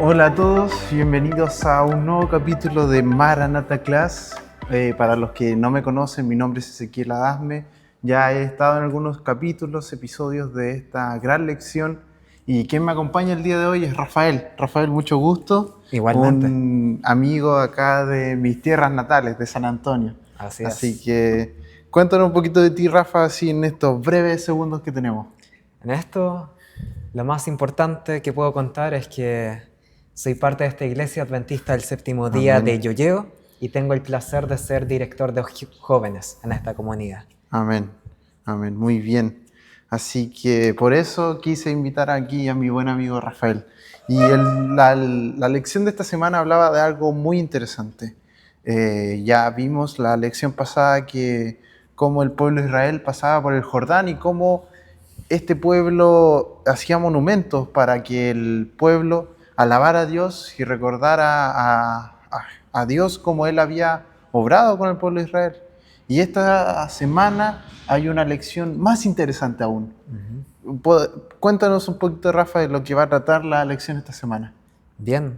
Hola a todos, bienvenidos a un nuevo capítulo de Maranatha Class. Para los que no me conocen, mi nombre es Ezequiel Adasme. Ya he estado en algunos capítulos, episodios de esta gran lección. Y quien me acompaña el día de hoy es Rafael. Rafael, mucho gusto. Igualmente, Un amigo acá de mis tierras natales, de San Antonio. así Así es. que cuéntanos un poquito de ti, Rafa, así en estos breves segundos que tenemos. En esto, lo más importante que puedo contar es que soy parte de esta iglesia adventista del séptimo día de Amén. Yoyeo y tengo el placer de ser director de jóvenes en esta comunidad. Amén, amén, muy bien. Así que por eso quise invitar aquí a mi buen amigo Rafael. Y la lección de esta semana hablaba de algo muy interesante. Ya vimos la lección pasada que cómo el pueblo de Israel pasaba por el Jordán y cómo este pueblo hacía monumentos para que el pueblo alabara a Dios y recordara a Dios como Él había obrado con el pueblo de Israel. Y esta semana hay una lección más interesante aún. Ujú. Cuéntanos un poquito, Rafa, de lo que va a tratar la lección esta semana. Bien,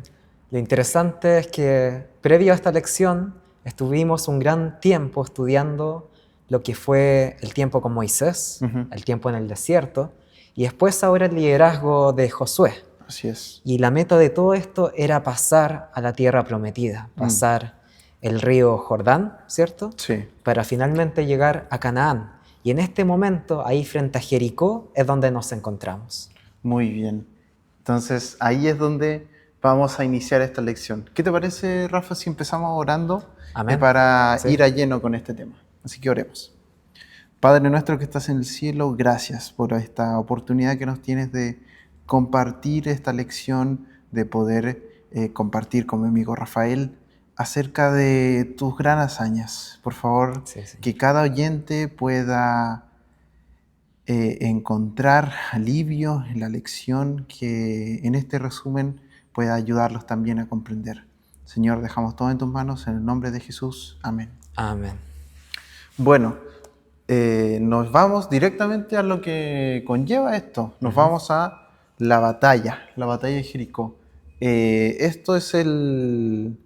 lo interesante es que previo a esta lección estuvimos un gran tiempo estudiando lo que fue el tiempo con Moisés, Ujú. el tiempo en el desierto, y después ahora el liderazgo de Josué. Así es. Y la meta de todo esto era pasar a la tierra prometida, Mm. pasar el río Jordán, ¿cierto? Sí, Para finalmente llegar a Canaán. Y en este momento, ahí frente a Jericó, es donde nos encontramos. muy bien. Entonces ahí es donde vamos a iniciar esta lección. ¿Qué te parece, Rafa, si empezamos orando Amén. para ¿Sí? ir a lleno con este tema? Así que oremos. Padre nuestro que estás en el cielo, gracias por esta oportunidad que nos tienes de compartir esta lección, de poder compartir con mi amigo Rafael acerca de tus gran hazañas. Por favor, Sí, Señor. que cada oyente pueda encontrar alivio en la lección, que en este resumen pueda ayudarlos también a comprender. Señor, dejamos todo en tus manos, en el nombre de Jesús. Amén. Amén. Bueno, nos vamos directamente a lo que conlleva esto. Nos Ujú. vamos a la batalla de Jericó. Esto es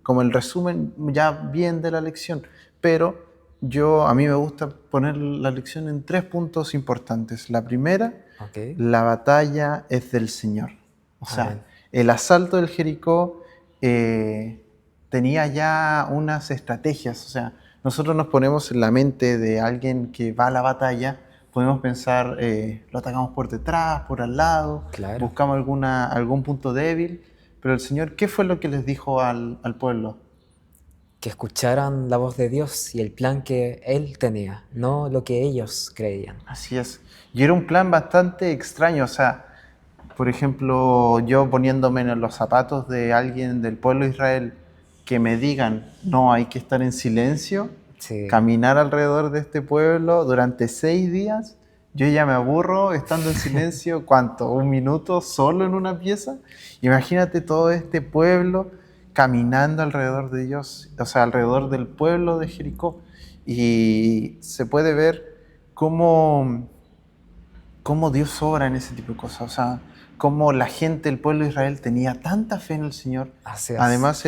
como el resumen ya bien de la lección, pero a mí me gusta poner la lección en 3 puntos importantes. La primera, Ok. la batalla es del Señor. O sea, Amén. el asalto del Jericó tenía ya unas estrategias. O sea, nosotros nos ponemos en la mente de alguien que va a la batalla, podemos pensar, lo atacamos por detrás, por al lado, Claro. buscamos algún punto débil, pero el Señor, ¿qué fue lo que les dijo al pueblo? Que escucharan la voz de Dios y el plan que Él tenía, no lo que ellos creían. Así es. Y era un plan bastante extraño, o sea, por ejemplo, yo poniéndome en los zapatos de alguien del pueblo de Israel, que me digan, no, hay que estar en silencio, Sí. caminar alrededor de este pueblo durante 6 días, yo ya me aburro estando en silencio, ¿cuánto? ¿Un minuto solo en una pieza? Imagínate todo este pueblo caminando alrededor de Dios, o sea, alrededor del pueblo de Jericó. Y se puede ver cómo Dios obra en ese tipo de cosas. O sea, cómo la gente, el pueblo de Israel tenía tanta fe en el Señor. Así es. Además,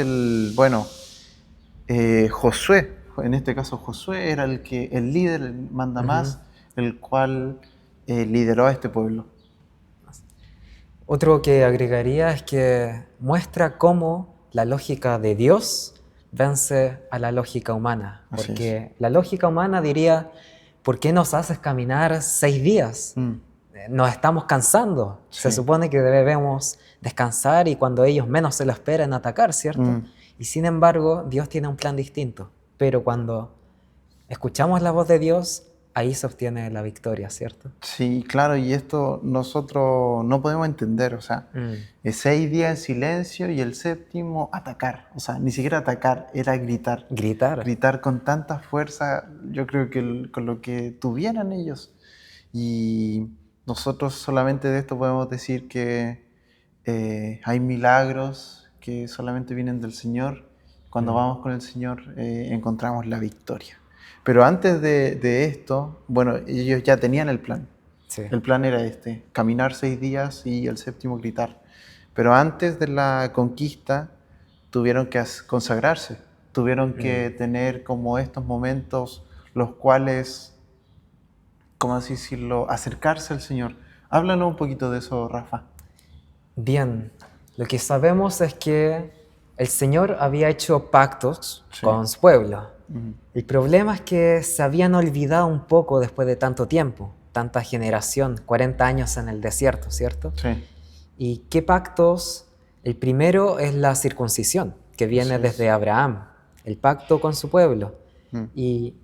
Josué, en este caso Josué, era el líder, el Ujú. mandamás, el cual lideró a este pueblo. Otro que agregaría es que muestra cómo la lógica de Dios vence a la lógica humana, Así es. porque la lógica humana diría, ¿por qué nos haces caminar 6 días? Mm, Nos estamos cansando. Se sí. supone que debemos descansar y cuando ellos menos se lo esperen atacar, ¿cierto? Mm. Y sin embargo, Dios tiene un plan distinto. Pero cuando escuchamos la voz de Dios, ahí se obtiene la victoria, ¿cierto? Sí, claro, y esto nosotros no podemos entender, o sea, Mm. 6 días en silencio y el séptimo atacar, o sea, ni siquiera atacar, era gritar, Gritar. gritar con tanta fuerza, yo creo que con lo que tuvieran ellos. Y nosotros solamente de esto podemos decir que hay milagros que solamente vienen del Señor. Cuando Mm. vamos con el Señor encontramos la victoria. Pero antes de esto, bueno, ellos ya tenían el plan. Sí. El plan era este, caminar 6 días y el séptimo gritar. Pero antes de la conquista tuvieron que consagrarse, tuvieron que tener como estos momentos los cuales, ¿cómo así decirlo?, acercarse al Señor. Háblanos un poquito de eso, Rafa. Bien, lo que sabemos es que el Señor había hecho pactos Sí. con su pueblo. Ujú. El problema es que se habían olvidado un poco después de tanto tiempo, tanta generación, 40 años en el desierto, ¿cierto? Sí, ¿Y qué pactos? El primero es la circuncisión, que viene así es. desde Abraham, el pacto con su pueblo. Mm. Y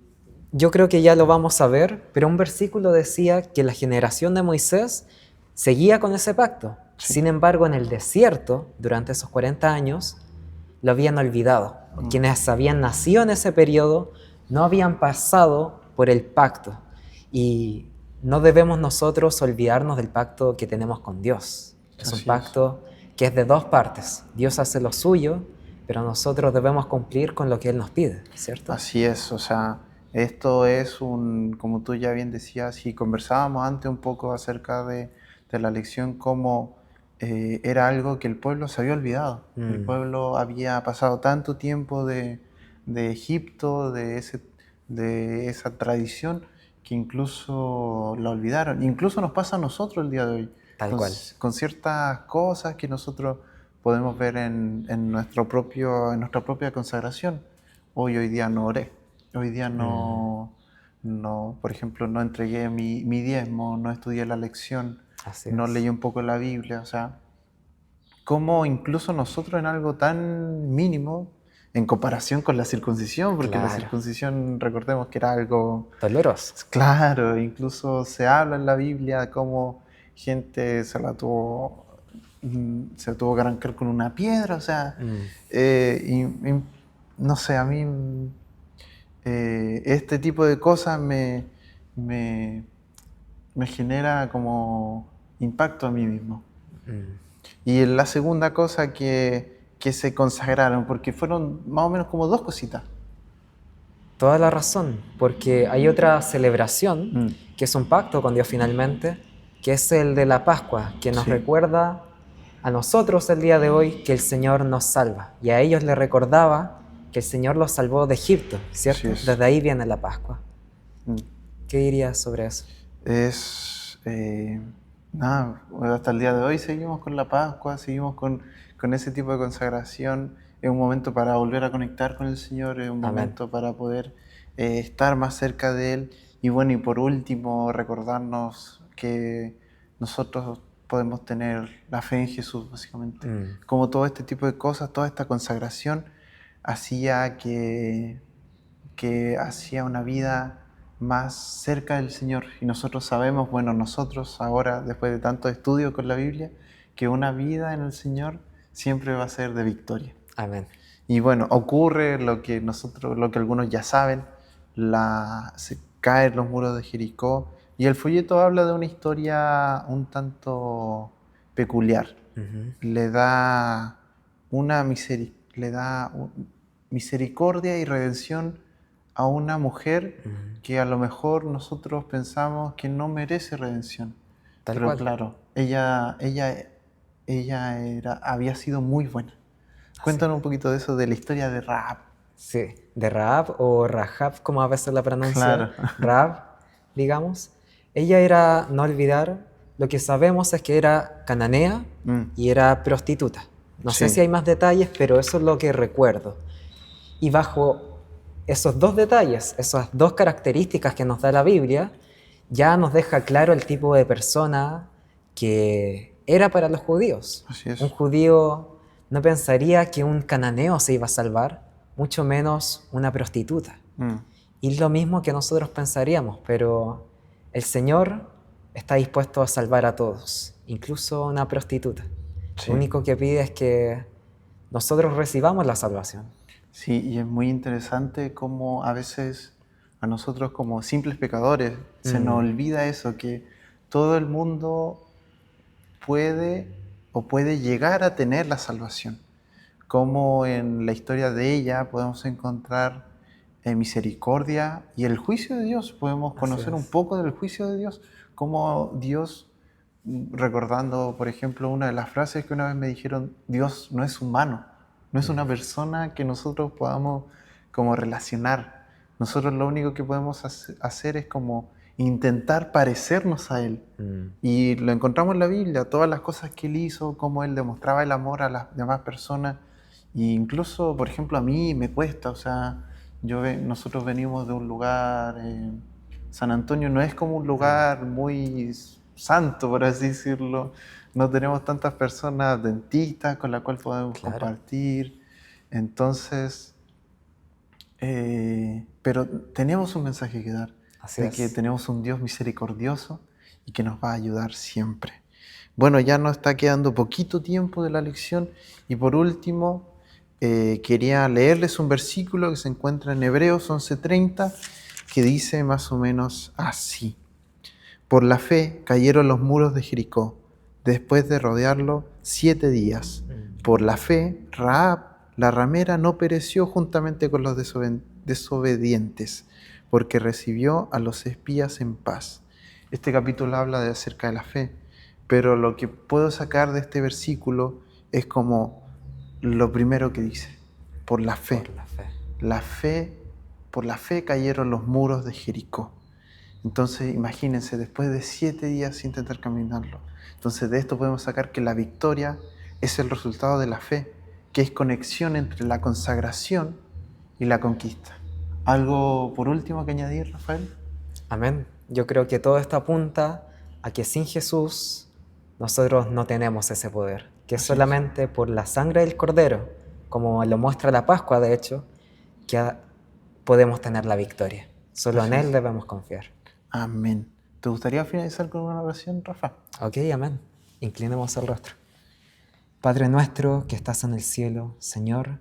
yo creo que ya lo vamos a ver, pero un versículo decía que la generación de Moisés seguía con ese pacto. Sí. Sin embargo, en el desierto, durante esos 40 años, lo habían olvidado. Quienes habían nacido en ese periodo no habían pasado por el pacto. Y no debemos nosotros olvidarnos del pacto que tenemos con Dios. Es un Así es. pacto que es de dos partes. Dios hace lo suyo, pero nosotros debemos cumplir con lo que Él nos pide, ¿cierto? Así es, o sea, esto es como tú ya bien decías, y conversábamos antes un poco acerca de la lección, cómo era algo que el pueblo se había olvidado. El pueblo había pasado tanto tiempo de Egipto, de esa tradición, que incluso la olvidaron. Incluso nos pasa a nosotros el día de hoy, Tal cual. con ciertas cosas que nosotros podemos ver en nuestra propia consagración. Hoy día no oré, hoy día no, por ejemplo, no entregué mi diezmo, no estudié la lección, Así no es. leí un poco la Biblia, o sea, como incluso nosotros en algo tan mínimo, en comparación con la circuncisión, porque la Claro. circuncisión, recordemos que era algo, Doloroso. claro, incluso se habla en la Biblia cómo gente se tuvo que arrancar con una piedra, o sea, no sé, a mí este tipo de cosas me, me genera como impacto a mí mismo. Y la segunda cosa que se consagraron, porque fueron más o menos como dos cositas. Toda la razón, porque hay otra celebración que es un pacto con Dios finalmente, que es el de la Pascua, que nos Sí. recuerda a nosotros el día de hoy que el Señor nos salva. Y a ellos les recordaba que el Señor los salvó de Egipto, ¿cierto? Así es. Desde ahí viene la Pascua. Mm. ¿Qué dirías sobre eso? Nada, hasta el día de hoy seguimos con la Pascua, seguimos con ese tipo de consagración. Es un momento para volver a conectar con el Señor, es un Amén. momento para poder estar más cerca de Él. Y bueno, y por último, recordarnos que nosotros podemos tener la fe en Jesús, básicamente. Como todo este tipo de cosas, toda esta consagración hacía que hacía una vida más cerca del Señor. Y nosotros sabemos, bueno, nosotros ahora, después de tanto estudio con la Biblia, que una vida en el Señor siempre va a ser de victoria. Amén. Y bueno, ocurre lo que algunos ya saben, se caen los muros de Jericó, y el folleto habla de una historia un tanto peculiar. Le da misericordia y redención a una mujer que a lo mejor nosotros pensamos que no merece redención. Tal Pero cual. claro, ella había sido muy buena. Cuéntanos un poquito de eso, de la historia de Rahab. Sí, de Rahab o Rahab, como a veces la pronuncia. Claro. Rahab, digamos. Ella era, no olvidar, lo que sabemos es que era cananea y era prostituta. No sé Sí. si hay más detalles, pero eso es lo que recuerdo. Y bajo esos dos detalles, esas dos características que nos da la Biblia, ya nos deja claro el tipo de persona que era para los judíos. Así es. Un judío no pensaría que un cananeo se iba a salvar, mucho menos una prostituta. Y es lo mismo que nosotros pensaríamos, pero el Señor está dispuesto a salvar a todos, incluso a una prostituta. Sí. Lo único que pide es que nosotros recibamos la salvación. Sí, y es muy interesante cómo a veces a nosotros como simples pecadores se nos olvida eso, que todo el mundo puede llegar a tener la salvación. Como en la historia de ella podemos encontrar misericordia y el juicio de Dios. Podemos conocer un poco del juicio de Dios, cómo Dios recordando, por ejemplo, una de las frases que una vez me dijeron: Dios no es humano, no es una persona que nosotros podamos como relacionar. Nosotros lo único que podemos hacer es como intentar parecernos a Él. Mm, Y lo encontramos en la Biblia, todas las cosas que Él hizo, cómo Él demostraba el amor a las demás personas. E incluso, por ejemplo, a mí me cuesta, o sea, nosotros venimos de un lugar, San Antonio no es como un lugar muy santo, por así decirlo. No tenemos tantas personas dentistas con las cuales podemos claro, compartir. Entonces, pero tenemos un mensaje que dar, así de que es. tenemos un Dios misericordioso y que nos va a ayudar siempre. Bueno, ya nos está quedando poquito tiempo de la lección y por último quería leerles un versículo que se encuentra en Hebreos 11:30 que dice más o menos así: por la fe cayeron los muros de Jericó después de rodearlo 7 días. Mm, Por la fe, Rahab, la ramera, no pereció juntamente con los desobedientes, porque recibió a los espías en paz. Este capítulo habla acerca de la fe, pero lo que puedo sacar de este versículo es como lo primero que dice: por la fe. por la fe. La fe, por la fe cayeron los muros de Jericó. Entonces, imagínense, después de 7 días sin intentar caminarlo. Entonces, de esto podemos sacar que la victoria es el resultado de la fe, que es conexión entre la consagración y la conquista. ¿Algo por último que añadir, Rafael? Amén. Yo creo que todo esto apunta a que sin Jesús nosotros no tenemos ese poder, que es Así es. solamente por la sangre del Cordero, como lo muestra la Pascua, de hecho, que podemos tener la victoria. Solo en Así Él es. debemos confiar. Amén. ¿Te gustaría finalizar con una oración, Rafa? Ok, amén. Inclinemos el rostro. Padre nuestro que estás en el cielo, Señor,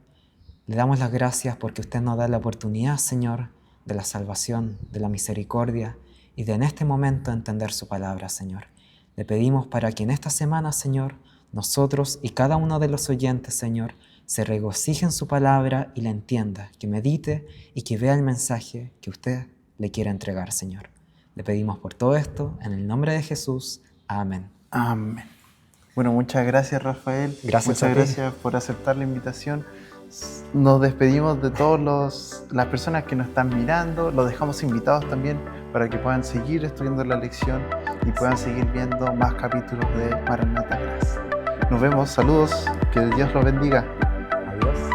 le damos las gracias porque usted nos da la oportunidad, Señor, de la salvación, de la misericordia y de en este momento entender su palabra, Señor. Le pedimos para que en esta semana, Señor, nosotros y cada uno de los oyentes, Señor, se regocije en su palabra y la entienda, que medite y que vea el mensaje que usted le quiere entregar, Señor. Le pedimos por todo esto, en el nombre de Jesús. Amén. Amén. Bueno, muchas gracias, Rafael. Gracias a Muchas ti. gracias por aceptar la invitación. Nos despedimos de todas las personas que nos están mirando. Los dejamos invitados también para que puedan seguir estudiando la lección y puedan seguir viendo más capítulos de Maranatha Class. Nos vemos, saludos, que Dios los bendiga. Adiós.